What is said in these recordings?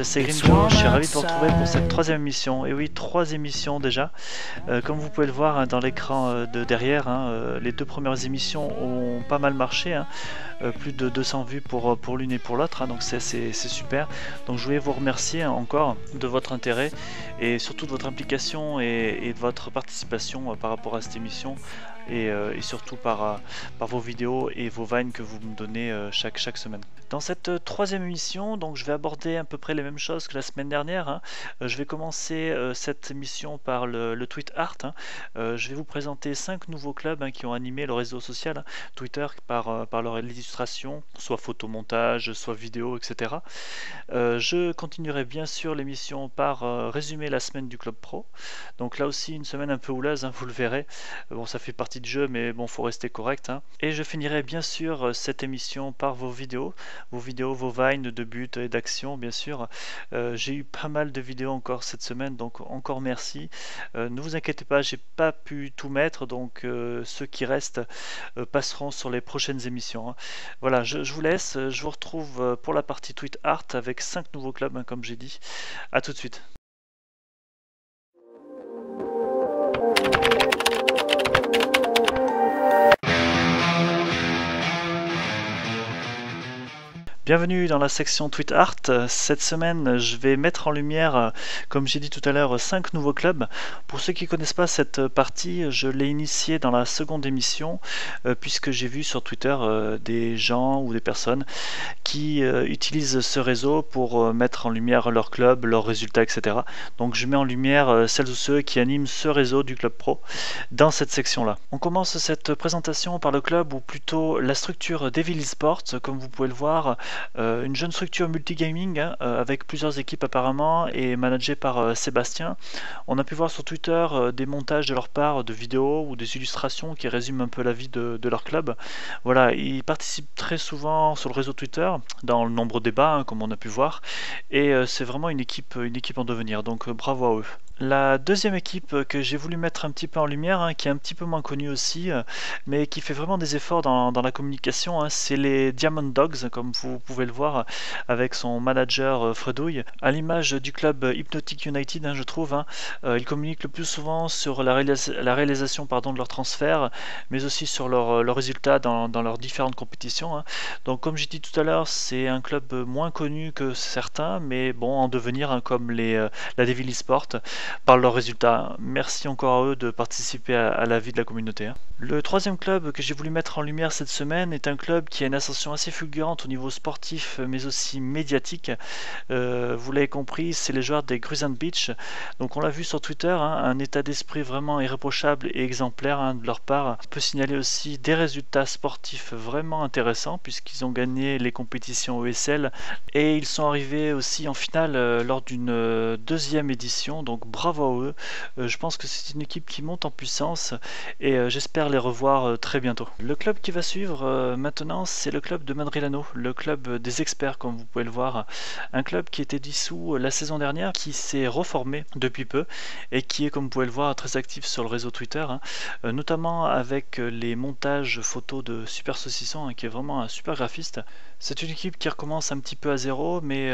c'est Grimjo, je suis ravi de vous retrouver pour cette troisième émission. Et oui, 3 émissions déjà. Comme vous pouvez le voir hein, dans l'écran de derrière, hein, les 2 premières émissions ont pas mal marché. Hein. Plus de 200 vues pour l'une et pour l'autre, hein, donc c'est super. Donc je voulais vous remercier hein, encore de votre intérêt et surtout de votre implication et de votre participation par rapport à cette émission. Et surtout par vos vidéos et vos vines que vous me donnez chaque semaine. Dans cette troisième émission, donc je vais aborder à peu près les mêmes choses que la semaine dernière. Hein. Je vais commencer cette émission par le tweet art. Hein. Je vais vous présenter 5 nouveaux clubs hein, qui ont animé le réseau social hein, Twitter par leur illustration, soit photomontage, soit vidéo, etc. Je continuerai bien sûr l'émission par résumer la semaine du club pro. Donc là aussi une semaine un peu houleuse, hein, vous le verrez. Bon, ça fait partie du jeu, mais bon, faut rester correct. Hein. Et je finirai bien sûr cette émission par vos vidéos, vos vines de buts et d'action, bien sûr. J'ai eu pas mal de vidéos encore cette semaine, donc encore merci. Ne vous inquiétez pas, j'ai pas pu tout mettre, donc ceux qui restent passeront sur les prochaines émissions. Hein. Voilà, je vous laisse, je vous retrouve pour la partie tweet art avec 5 nouveaux clubs, hein, comme j'ai dit. A tout de suite. Bienvenue dans la section Tweet Art. Cette semaine, je vais mettre en lumière, comme j'ai dit tout à l'heure, 5 nouveaux clubs. Pour ceux qui ne connaissent pas cette partie, je l'ai initiée dans la seconde émission, puisque j'ai vu sur Twitter des gens ou des personnes qui utilisent ce réseau pour mettre en lumière leur club, leurs résultats, etc. Donc je mets en lumière celles ou ceux qui animent ce réseau du club pro dans cette section-là. On commence cette présentation par le club, ou plutôt la structure Devil Esports, comme vous pouvez le voir. Une jeune structure multigaming hein, avec plusieurs équipes apparemment et managée par Sébastien. On a pu voir sur Twitter des montages de leur part de vidéos ou des illustrations qui résument un peu la vie de leur club. Voilà, ils participent très souvent sur le réseau Twitter, dans le nombreux débats hein, comme on a pu voir, et c'est vraiment une équipe en devenir, donc bravo à eux. La deuxième équipe que j'ai voulu mettre un petit peu en lumière, hein, qui est un petit peu moins connue aussi, mais qui fait vraiment des efforts dans la communication, hein, c'est les Diamond Dogs, comme vous pouvez le voir, avec son manager Fredouille. À l'image du club Hypnotic United, hein, je trouve, hein, ils communiquent le plus souvent sur la réalisation de leurs transferts, mais aussi sur leurs résultats dans leurs différentes compétitions. Hein. Donc comme j'ai dit tout à l'heure, c'est un club moins connu que certains, mais bon, en devenir, hein, comme la Devil Esports, par leurs résultats. Merci encore à eux de participer à la vie de la communauté. Hein. Le troisième club que j'ai voulu mettre en lumière cette semaine est un club qui a une ascension assez fulgurante au niveau sportif mais aussi médiatique. Vous l'avez compris, c'est les joueurs des Gruzan Beach. Donc on l'a vu sur Twitter, hein, un état d'esprit vraiment irréprochable et exemplaire hein, de leur part. On peut signaler aussi des résultats sportifs vraiment intéressants puisqu'ils ont gagné les compétitions ESL et ils sont arrivés aussi en finale lors d'une deuxième édition. Donc bravo à eux, je pense que c'est une équipe qui monte en puissance et j'espère les revoir très bientôt. Le club qui va suivre maintenant, c'est le club de Madrilano, le club des experts comme vous pouvez le voir, un club qui était dissous la saison dernière, qui s'est reformé depuis peu et qui est comme vous pouvez le voir très actif sur le réseau Twitter, hein, notamment avec les montages photos de Super Saucisson, hein, qui est vraiment un super graphiste. C'est une équipe qui recommence un petit peu à zéro, mais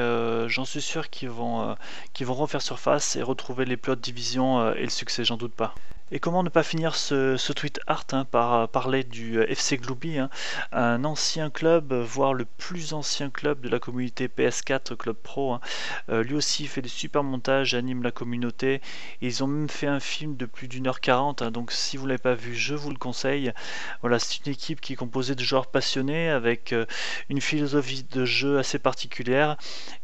j'en suis sûr qu'ils vont refaire surface et retrouver les plus hautes divisions et le succès, j'en doute pas. Et comment ne pas finir ce tweet art hein, par parler du FC Glooby, hein, un ancien club, voire le plus ancien club de la communauté PS4 Club Pro. Hein. Lui aussi fait des super montages, anime la communauté. Ils ont même fait un film de plus d'1h40, hein, donc si vous ne l'avez pas vu, je vous le conseille. Voilà, c'est une équipe qui est composée de joueurs passionnés avec une philosophie de jeu assez particulière.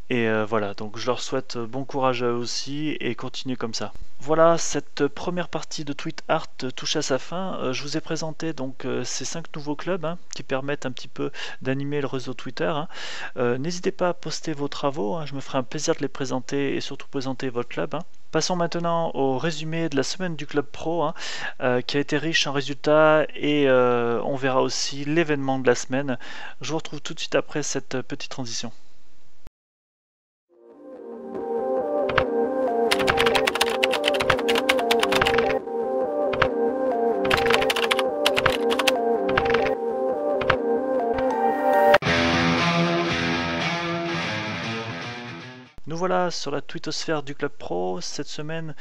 Et voilà, donc je leur souhaite bon courage à eux aussi et continuez comme ça. Voilà, cette première partie de Tweet Art touche à sa fin. Je vous ai présenté donc ces 5 nouveaux clubs hein, qui permettent un petit peu d'animer le réseau Twitter. Hein. N'hésitez pas à poster vos travaux, hein, je me ferai un plaisir de les présenter et surtout présenter votre club. Hein. Passons maintenant au résumé de la semaine du club pro hein, qui a été riche en résultats et on verra aussi l'événement de la semaine. Je vous retrouve tout de suite après cette petite transition. Nous voilà sur la twittosphère du Club Pro. Cette semaine,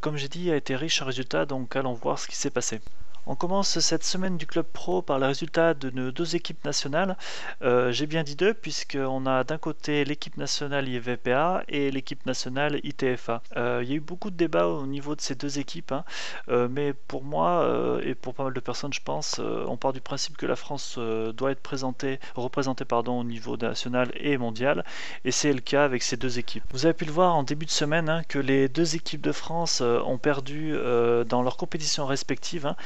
comme j'ai dit, a été riche en résultats, donc allons voir ce qui s'est passé. On commence cette semaine du Club Pro par les résultats de nos deux équipes nationales. J'ai bien dit deux, puisqu'on a d'un côté l'équipe nationale IVPA et l'équipe nationale ITFA. Il y a eu beaucoup de débats au niveau de ces deux équipes, hein, mais pour moi et pour pas mal de personnes, je pense, on part du principe que la France doit être représentée au niveau national et mondial, et c'est le cas avec ces deux équipes. Vous avez pu le voir en début de semaine, hein, que les deux équipes de France ont perdu dans leurs compétitions respectives, hein.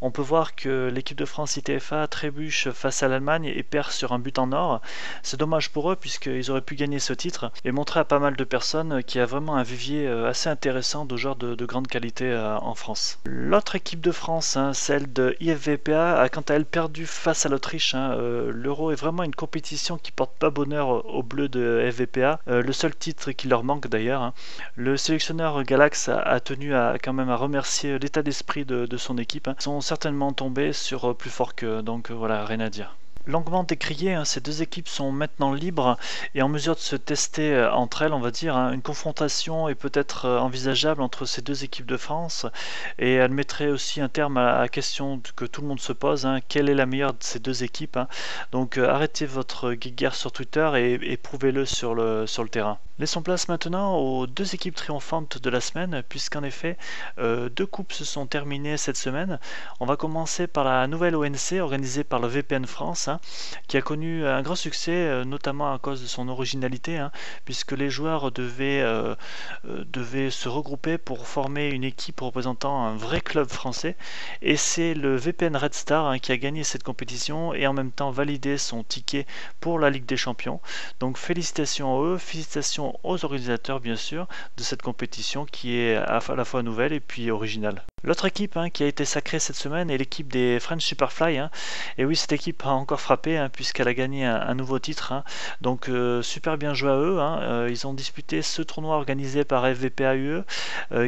On peut voir que l'équipe de France ITFA trébuche face à l'Allemagne et perd sur un but en or. C'est dommage pour eux puisqu'ils auraient pu gagner ce titre et montrer à pas mal de personnes qu'il y a vraiment un vivier assez intéressant de joueurs de grande qualité en France. L'autre équipe de France, hein, celle de IFVPA, a quant à elle perdu face à l'Autriche. Hein. L'Euro est vraiment une compétition qui porte pas bonheur aux Bleus de FVPA. Le seul titre qui leur manque d'ailleurs. Hein. Le sélectionneur Galax a tenu quand même à remercier l'état d'esprit de son équipe. Hein. Ils sont certainement tombés sur plus fort qu'eux, donc voilà, rien à dire. Longuement décrié, hein, ces deux équipes sont maintenant libres et en mesure de se tester entre elles, on va dire. Hein. Une confrontation est peut-être envisageable entre ces deux équipes de France et elle mettrait aussi un terme à la question que tout le monde se pose, hein, quelle est la meilleure de ces deux équipes, hein. Donc arrêtez votre guéguerre sur Twitter et prouvez-le sur le terrain. Laissons place maintenant aux deux équipes triomphantes de la semaine, puisqu'en effet, deux coupes se sont terminées cette semaine. On va commencer par la nouvelle ONC organisée par le VPN France, hein, qui a connu un grand succès, notamment à cause de son originalité, hein, puisque les joueurs devaient se regrouper pour former une équipe représentant un vrai club français. Et c'est le VPN Red Star, hein, qui a gagné cette compétition et en même temps validé son ticket pour la Ligue des Champions. Donc félicitations à eux, félicitations aux organisateurs bien sûr de cette compétition qui est à la fois nouvelle et puis originale. L'autre équipe, hein, qui a été sacrée cette semaine est l'équipe des French Superfly, hein. Et oui, cette équipe a encore frappé, hein, puisqu'elle a gagné un nouveau titre, hein. Donc super bien joué à eux, hein. Ils ont disputé ce tournoi organisé par FVPA-UE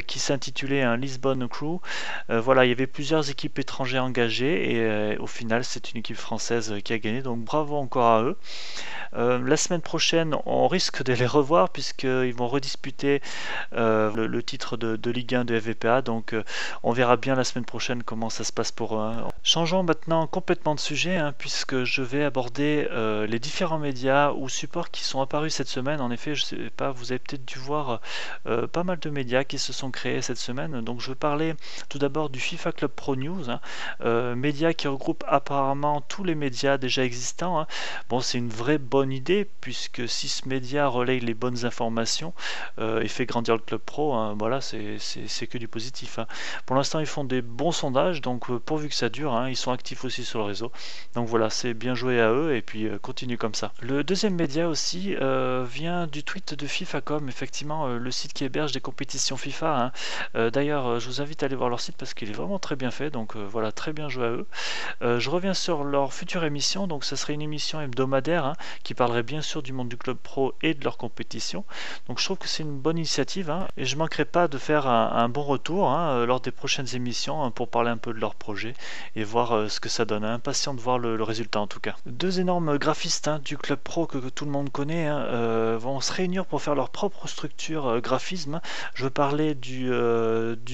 qui s'intitulait un Lisbonne Crew. Voilà, il y avait plusieurs équipes étrangères engagées et au final c'est une équipe française qui a gagné, donc bravo encore à eux. La semaine prochaine, on risque de les revoir puisqu'ils vont redisputer le titre de Ligue 1 de FVPA, donc on verra bien la semaine prochaine comment ça se passe pour eux. Hein. Changeons maintenant complètement de sujet, hein, puisque je vais aborder les différents médias ou supports qui sont apparus cette semaine. En effet, je sais pas, vous avez peut-être dû voir pas mal de médias qui se sont créés cette semaine. Donc je vais parler tout d'abord du FIFA Club Pro News, hein, média qui regroupe apparemment tous les médias déjà existants. Hein. Bon, c'est une vraie bonne idée puisque si ce média relaye les bonnes informations et fait grandir le Club Pro, hein, voilà, c'est que du positif. Hein. Pour l'instant, ils font des bons sondages, donc pourvu que ça dure, hein, ils sont actifs aussi sur le réseau. Donc voilà, c'est bien joué à eux et puis continue comme ça. Le deuxième média aussi vient du tweet de FIFA.com, effectivement, le site qui héberge des compétitions FIFA. Hein. D'ailleurs, je vous invite à aller voir leur site parce qu'il est vraiment très bien fait, donc voilà, très bien joué à eux. Je reviens sur leur future émission, donc ça serait une émission hebdomadaire, hein, qui parlerait bien sûr du monde du Club Pro et de leur compétition. Donc je trouve que c'est une bonne initiative, hein, et je ne manquerai pas de faire un bon retour, hein, lors des prochaines émissions, hein, pour parler un peu de leur projet et voir ce que ça donne. Hein. Impatient de voir le résultat en tout cas. Deux énormes graphistes, hein, du Club Pro que tout le monde connaît, hein, vont se réunir pour faire leur propre structure graphisme. Je veux parler du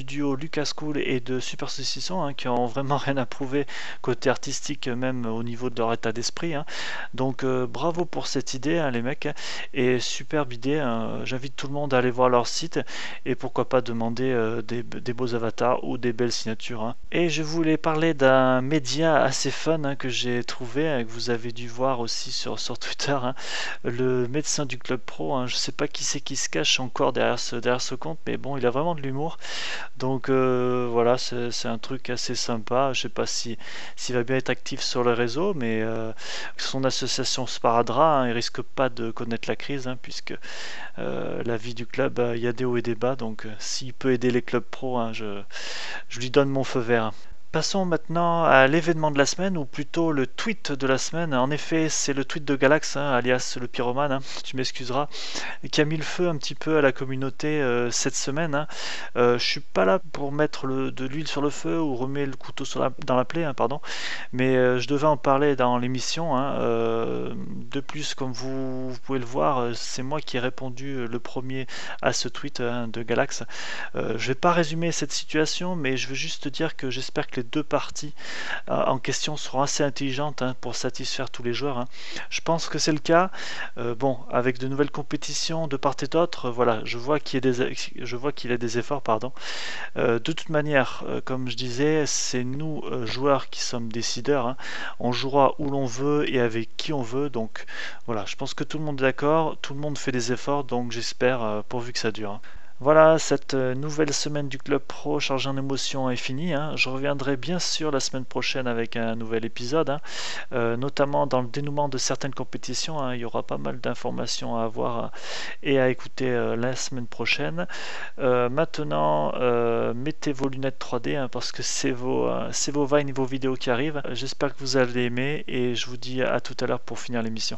duo Lucas Cool et de Super Saucisson, hein, qui ont vraiment rien à prouver côté artistique, même au niveau de leur état d'esprit. Hein. Donc bravo pour cette idée, hein, les mecs, et superbe idée. Hein. J'invite tout le monde à aller voir leur site et pourquoi pas demander des beaux avatars ou des belles signatures. Hein. Et je voulais parler d'un média assez fun, hein, que j'ai trouvé, hein, que vous avez dû voir aussi sur Twitter, hein, le médecin du Club Pro. Hein. Je sais pas qui c'est qui se cache encore derrière ce compte, mais bon, il a vraiment de l'humour. Donc voilà, c'est un truc assez sympa. Je sais pas s'il va bien être actif sur le réseau, mais son association Sparadra, hein, il risque pas de connaître la crise, hein, puisque la vie du club, il y a des hauts et des bas. Donc s'il peut aider les clubs pro, hein, je lui donne mon feu vert. Passons maintenant à l'événement de la semaine, ou plutôt le tweet de la semaine. En effet, c'est le tweet de Galax, alias le pyromane, tu m'excuseras, qui a mis le feu un petit peu à la communauté cette semaine. Je suis pas là pour mettre de l'huile sur le feu ou remettre le couteau dans la plaie, pardon, mais je devais en parler dans l'émission. De plus, comme vous pouvez le voir, c'est moi qui ai répondu le premier à ce tweet de Galax. Je vais pas résumer cette situation, mais je veux juste dire que j'espère que les deux parties en question seront assez intelligentes pour satisfaire tous les joueurs. Je pense que c'est le cas. Bon, avec de nouvelles compétitions de part et d'autre, voilà, je vois qu'il y a des efforts, pardon. De toute manière, comme je disais, c'est nous joueurs qui sommes décideurs. On jouera où l'on veut et avec qui on veut. Donc voilà, je pense que tout le monde est d'accord, tout le monde fait des efforts, donc j'espère pourvu que ça dure. Voilà, cette nouvelle semaine du Club Pro chargée en émotions est finie. Je reviendrai bien sûr la semaine prochaine avec un nouvel épisode, notamment dans le dénouement de certaines compétitions. Il y aura pas mal d'informations à avoir et à écouter la semaine prochaine. Maintenant, mettez vos lunettes 3D parce que c'est vos Vine et vos vidéos qui arrivent. J'espère que vous allez aimer et je vous dis à tout à l'heure pour finir l'émission.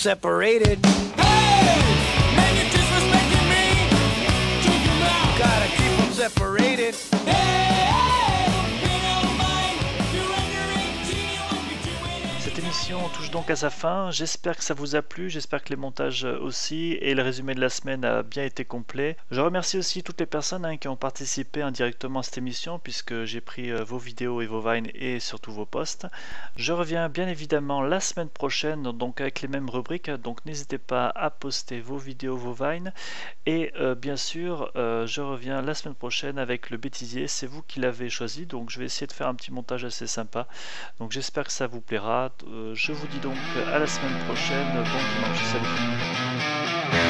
separated. Hey, man, you're disrespecting me. Check him out. Gotta keep them separated. Cette émission touche donc à sa fin, j'espère que ça vous a plu, j'espère que les montages aussi et le résumé de la semaine a bien été complet. Je remercie aussi toutes les personnes qui ont participé indirectement à cette émission puisque j'ai pris vos vidéos et vos vines et surtout vos posts. Je reviens bien évidemment la semaine prochaine donc avec les mêmes rubriques, donc n'hésitez pas à poster vos vidéos, vos vines et bien sûr je reviens la semaine prochaine avec le bêtisier, c'est vous qui l'avez choisi donc je vais essayer de faire un petit montage assez sympa, donc j'espère que ça vous plaira. Je vous dis donc à la semaine prochaine, bon dimanche, salut.